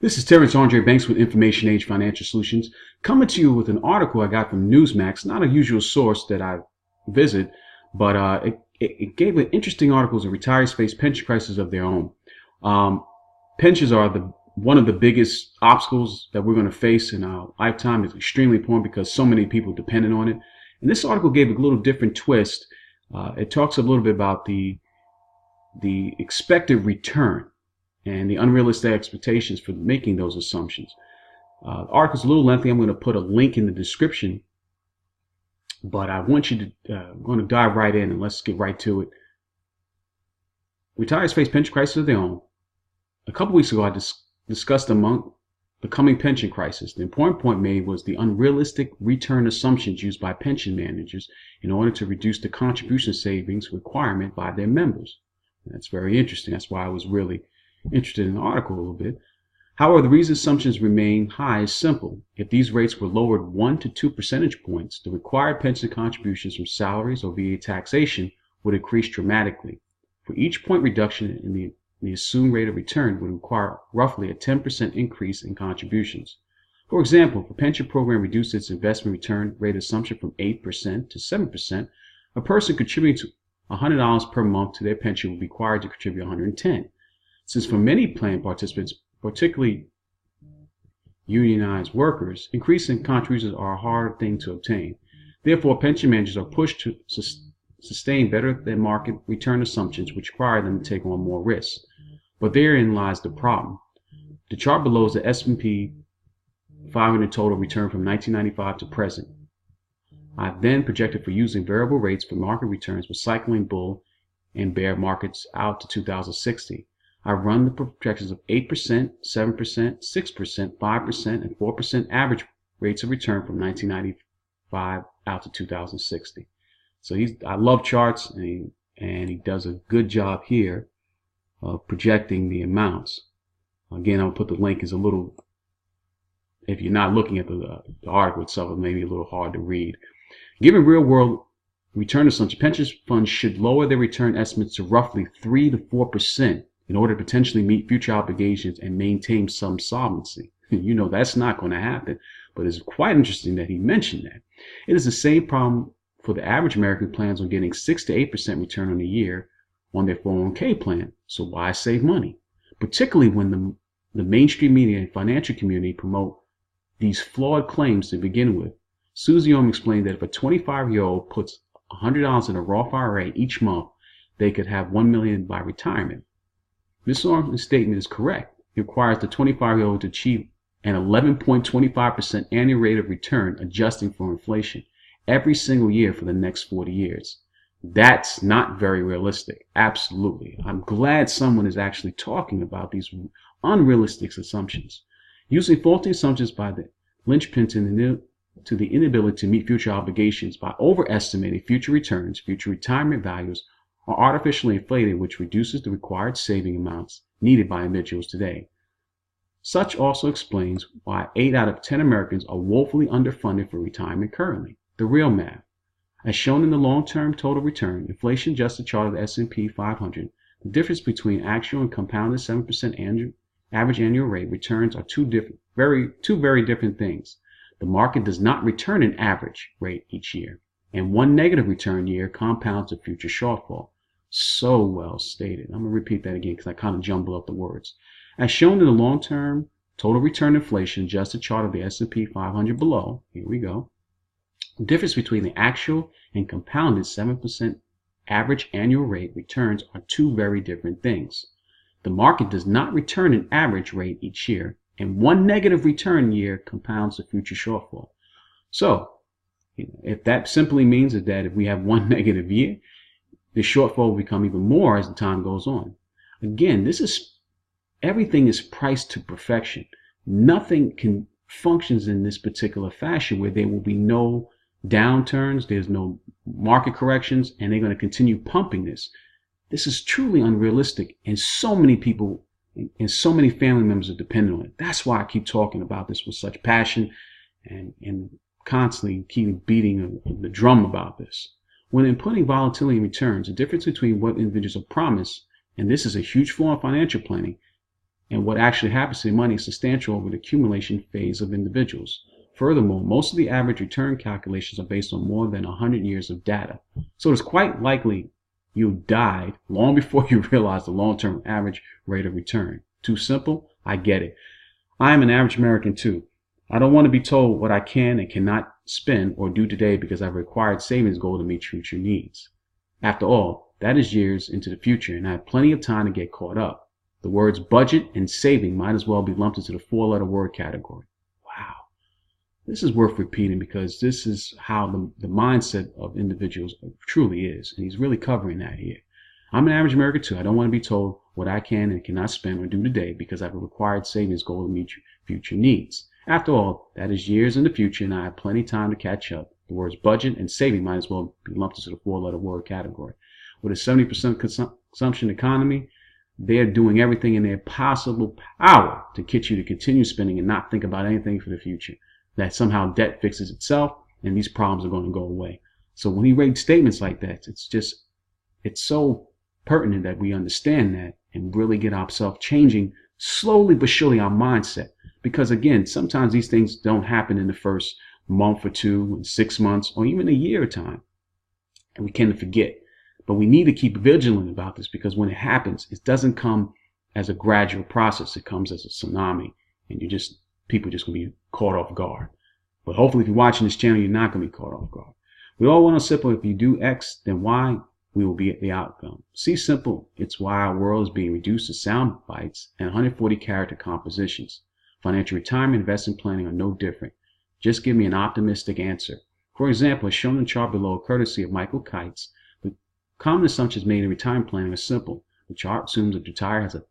This is Terrence Andre Banks with Information Age Financial Solutions, coming to you with an article I got from Newsmax, not a usual source that I visit, but it gave an interesting article as retirees face pension crisis of their own. Pensions are one of the biggest obstacles that we're going to face in our lifetime. It's extremely important because so many people are dependent on it. And this article gave a little different twist. It talks a little bit about the expected return and the unrealistic expectations for making those assumptions. The article's a little lengthy. I'm going to put a link in the description, but I want you to, I'm going to dive right in and let's get right to it. Retirees face pension crisis of their own. A couple weeks ago, I discussed among the coming pension crisis. The important point made was the unrealistic return assumptions used by pension managers in order to reduce the contribution savings requirement by their members. That's very interesting. That's why I was really interested in the article a little bit. However, the reason assumptions remain high is simple. If these rates were lowered 1 to 2 percentage points, the required pension contributions from salaries or via taxation would increase dramatically. For each point reduction in the assumed rate of return would require roughly a 10% increase in contributions. For example, if a pension program reduced its investment return rate assumption from 8% to 7%, a person contributing to $100 per month to their pension would be required to contribute $110. Since for many plan participants, particularly unionized workers, increasing contributions are a hard thing to obtain. Therefore, pension managers are pushed to sustain better than market return assumptions, which require them to take on more risks. But therein lies the problem. The chart below is the S&P 500 total return from 1995 to present. I then projected for using variable rates for market returns for cycling bull and bear markets out to 2060. I run the projections of 8%, 7%, 6%, 5%, and 4% average rates of return from 1995 out to 2060. So I love charts, and he does a good job here of projecting the amounts. Again, I'll put the link. Is a little, if you're not looking at the article itself, it may be a little hard to read. Given real world return assumptions, pension funds should lower their return estimates to roughly 3 to 4% in order to potentially meet future obligations and maintain some solvency. You know that's not going to happen, but it's quite interesting that he mentioned that. It is the same problem for the average American who plans on getting 6 to 8% return on a year on their 401k plan. So why save money? Particularly when the mainstream media and financial community promote these flawed claims to begin with. Susie Ohm explained that if a 25-year-old puts $100 in a Roth IRA each month, they could have $1 million by retirement. Ms. Ohm's statement is correct. It requires the 25-year-old to achieve an 11.25% annual rate of return adjusting for inflation every single year for the next 40 years. That's not very realistic. Absolutely. I'm glad someone is actually talking about these unrealistic assumptions. Using faulty assumptions by the linchpin to the inability to meet future obligations by overestimating future returns, future retirement values, are artificially inflated, which reduces the required saving amounts needed by individuals today. Such also explains why 8 out of 10 Americans are woefully underfunded for retirement currently. The real math. As shown in the long-term total return, inflation-adjusted chart of the S&P 500, the difference between actual and compounded 7% average annual rate returns are two very different things. The market does not return an average rate each year, and one negative return year compounds a future shortfall. So well stated. I'm going to repeat that again because I kind of jumbled up the words. As shown in the long-term total return inflation adjusted chart of the S&P 500 below, here we go. The difference between the actual and compounded 7% average annual rate returns are two very different things. The market does not return an average rate each year, and one negative return year compounds the future shortfall. So, if that simply means that if we have one negative year, the shortfall will become even more as the time goes on. Again, everything is priced to perfection. Nothing functions in this particular fashion where there will be no downturns, there's no market corrections, and they're going to continue pumping this. This is truly unrealistic, and so many people and so many family members are dependent on it. That's why I keep talking about this with such passion and constantly keep beating the drum about this. When inputting volatility in returns, the difference between what individuals are promised, and this is a huge flaw in financial planning, and what actually happens to the money is substantial over the accumulation phase of individuals. Furthermore, most of the average return calculations are based on more than 100 years of data. So it's quite likely you died long before you realized the long-term average rate of return. Too simple? I get it. I am an average American too. I don't want to be told what I can and cannot spend or do today because I've required savings goal to meet future needs. After all, that is years into the future, and I have plenty of time to get caught up. The words budget and saving might as well be lumped into the four-letter word category. Wow. This is worth repeating because this is how the mindset of individuals truly is, and he's really covering that here. I'm an average American too. I don't want to be told what I can and cannot spend or do today because I have a required savings goal to meet future needs. After all, that is years in the future, and I have plenty of time to catch up. The words budget and saving might as well be lumped into the four-letter word category. With a 70% consumption economy, they're doing everything in their possible power to get you to continue spending and not think about anything for the future. That somehow debt fixes itself and these problems are going to go away. So when he reads statements like that, it's so pertinent that we understand that and really get ourselves changing slowly but surely our mindset. Because again, sometimes these things don't happen in the first month or 2, 6 months, or even a year of time. And we tend to forget. But we need to keep vigilant about this because when it happens, it doesn't come as a gradual process. It comes as a tsunami, and people are just going to be caught off guard. But hopefully, if you're watching this channel, you're not going to be caught off guard. We all want to simple. If you do X, then Y, we will be at the outcome. See simple. It's why our world is being reduced to sound bites and 140 character compositions. Financial retirement, investment planning are no different. Just give me an optimistic answer. For example, as shown in the chart below, courtesy of Michael Kites, the common assumptions made in retirement planning are simple. The chart assumes that the retired has a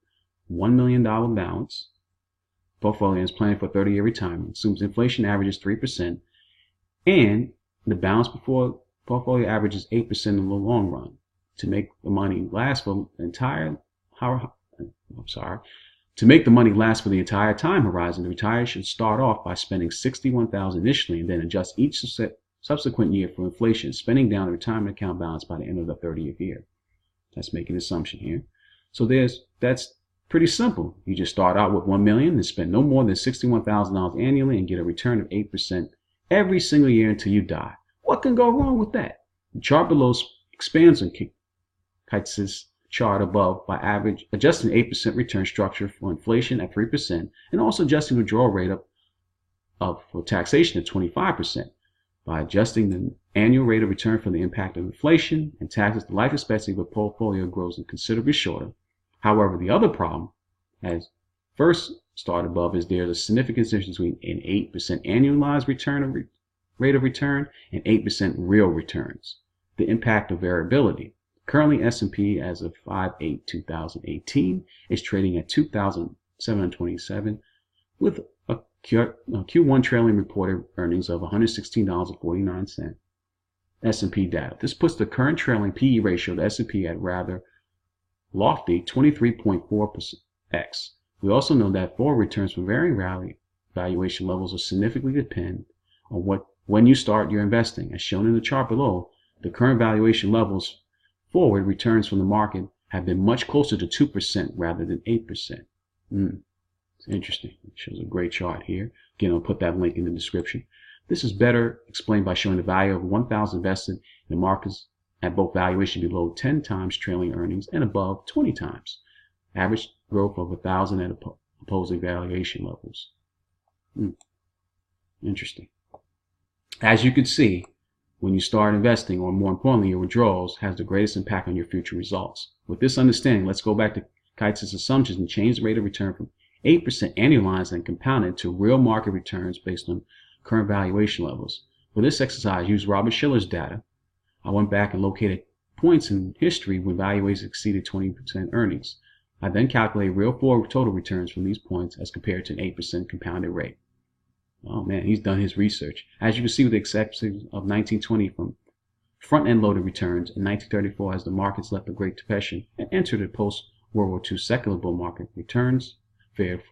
$1 million balance. Portfolio is planning for 30-year retirement. Assumes inflation averages 3%, and the balance before portfolio averages 8% in the long run. To make the money last for the entire time horizon, the retired should start off by spending $61,000 initially and then adjust each subsequent year for inflation, spending down the retirement account balance by the end of the 30th year. That's making an assumption here. So that's pretty simple. You just start out with $1 million and spend no more than $61,000 annually and get a return of 8% every single year until you die. What can go wrong with that? The chart below expands on Kites' chart above by adjusting 8% return structure for inflation at 3% and also adjusting the withdrawal rate for taxation at 25%. By adjusting the annual rate of return for the impact of inflation and taxes, the life expectancy of a portfolio grows considerably shorter. However, the other problem, as first started above, is there's a significant difference between an 8% annualized rate of return and 8% real returns. The impact of variability. Currently, S&P as of 5/8/2018 is trading at 2,727 with a Q1 trailing reported earnings of $116.49. S&P data. This puts the current trailing PE ratio of the S&P at rather lofty 23.4x. We also know that forward returns from varying valuation levels will significantly depend on when you start your investing. As shown in the chart below, the current valuation levels forward returns from the market have been much closer to 2% rather than 8%. It's interesting. It shows a great chart here. Again, I'll put that link in the description. This is better explained by showing the value of 1,000 invested in the markets at both valuation below 10 times trailing earnings and above 20 times. Average growth of 1,000 at opposing valuation levels. Interesting. As you can see, when you start investing, or more importantly, your withdrawals, has the greatest impact on your future results. With this understanding, let's go back to Kites' assumptions and change the rate of return from 8% annualized and compounded to real market returns based on current valuation levels. For this exercise, use Robert Shiller's data. I went back and located points in history when valuations exceeded 20% earnings. I then calculated real forward total returns from these points as compared to an 8% compounded rate. Oh man, he's done his research. As you can see, with the exception of 1920 from front-end loaded returns, in 1934 as the markets left the Great Depression and entered the post-World War II secular bull market, returns fared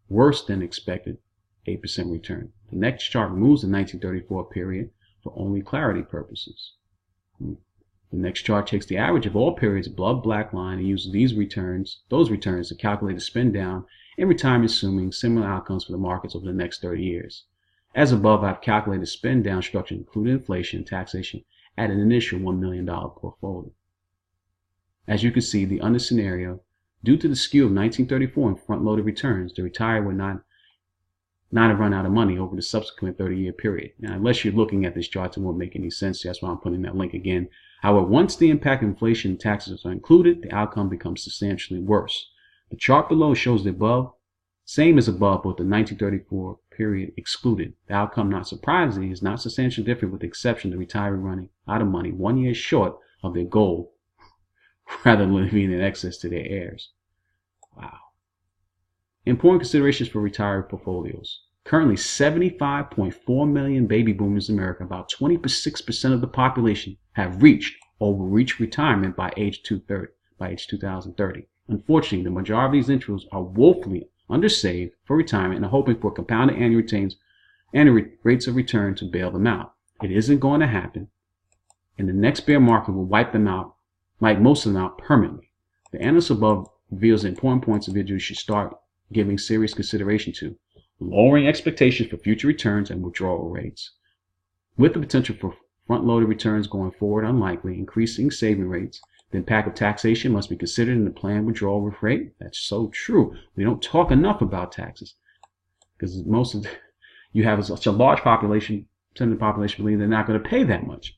worse than expected 8% return. The next chart removes the 1934 period for only clarity purposes. The next chart takes the average of all periods above black line and uses those returns to calculate the spend down in retirement, assuming similar outcomes for the markets over the next 30 years. As above, I've calculated spend down structure, including inflation and taxation, at an initial $1 million portfolio. As you can see, the under scenario, due to the skew of 1934 and front-loaded returns, the retiree would not have run out of money over the subsequent 30-year period. Now, unless you're looking at this chart, it won't make any sense. That's why I'm putting that link again. However, once the impact of inflation and taxes are included, the outcome becomes substantially worse. The chart below shows the above, same as above, with the 1934 period excluded. The outcome, not surprisingly, is not substantially different, with the exception of the retiree running out of money 1 year short of their goal, rather than leaving in excess to their heirs. Wow. Important considerations for retiree portfolios. Currently, 75.4 million baby boomers in America, about 26% of the population, have reached or will reach retirement by age 2030. Unfortunately, the majority of these individuals are woefully undersaved for retirement and are hoping for compounded annual rates of return to bail them out. It isn't going to happen, and the next bear market will wipe most of them out permanently. The analysis above reveals the important points individuals should start giving serious consideration to: lowering expectations for future returns and withdrawal rates, with the potential for front-loaded returns going forward unlikely, increasing saving rates. The impact of taxation must be considered in the planned withdrawal rate. That's so true. We don't talk enough about taxes because you have such a large population, percent of the population believe they're not going to pay that much.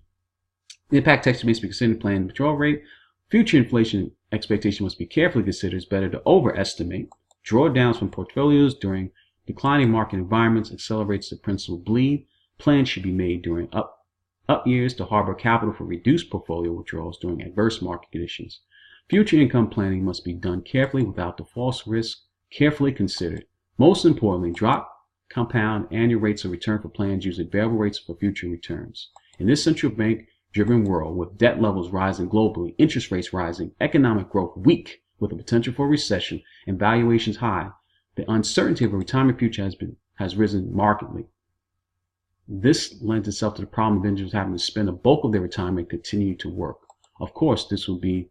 The impact of taxation must be considered in the planned withdrawal rate. Future inflation expectation must be carefully considered. It's better to overestimate. Drawdowns from portfolios during declining market environments accelerates the principal bleed. Plans should be made during up years to harbor capital for reduced portfolio withdrawals during adverse market conditions. Future income planning must be done carefully without the false risk carefully considered. Most importantly, drop compound annual rates of return for plans using variable rates for future returns. In this central bank-driven world, with debt levels rising globally, interest rates rising, economic growth weak with the potential for recession, and valuations high, the uncertainty of a retirement future has risen markedly. This lends itself to the problem of individuals having to spend a bulk of their retirement continuing to work. Of course, this will be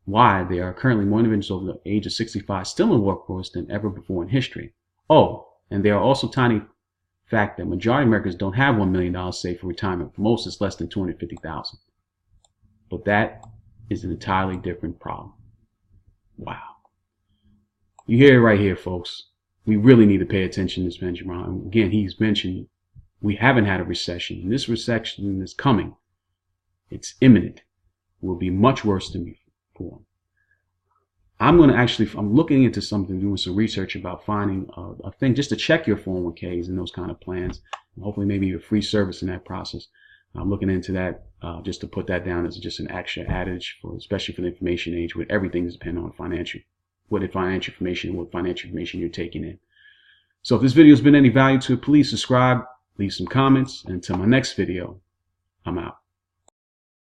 why there are currently more individuals over the age of 65 still in the workforce than ever before in history. Oh, and there are also tiny fact that majority of Americans don't have $1 million saved for retirement. For most, it's less than $250,000. But that is an entirely different problem. Wow. You hear it right here, folks. We really need to pay attention to this Benjamin. Again, he's mentioned we haven't had a recession, and this recession is coming. It's imminent. It will be much worse than before. I'm looking into something, doing some research about finding a thing just to check your 401ks and those kind of plans, and hopefully maybe a free service in that process. I'm looking into that just to put that down as just an extra adage, especially for the information age, where everything is dependent on financial information you're taking in. So if this video has been any value to you, please subscribe, leave some comments, and until my next video, I'm out.